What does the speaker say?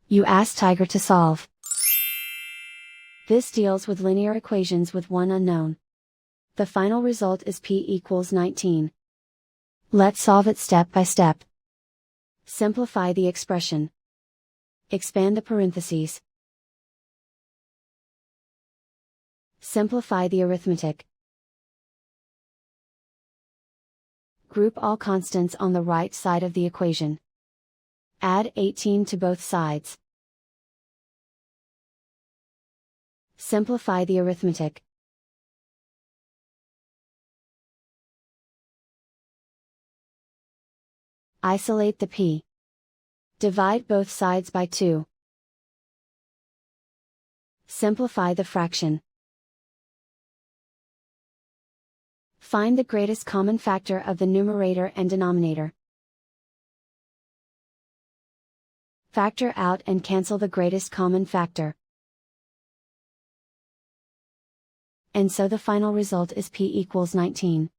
You ask Tiger to solve. This deals with linear equations with one unknown. The final result is p equals 19. Let's solve it step by step. Simplify the expression. Expand the parentheses. Simplify the arithmetic. Group all constants on the right side of the equation. Add 18 to both sides. Simplify the arithmetic. Isolate the p. Divide both sides by 2. Simplify the fraction. Find the greatest common factor of the numerator and denominator. Factor out and cancel the greatest common factor. And so the final result is p equals 19.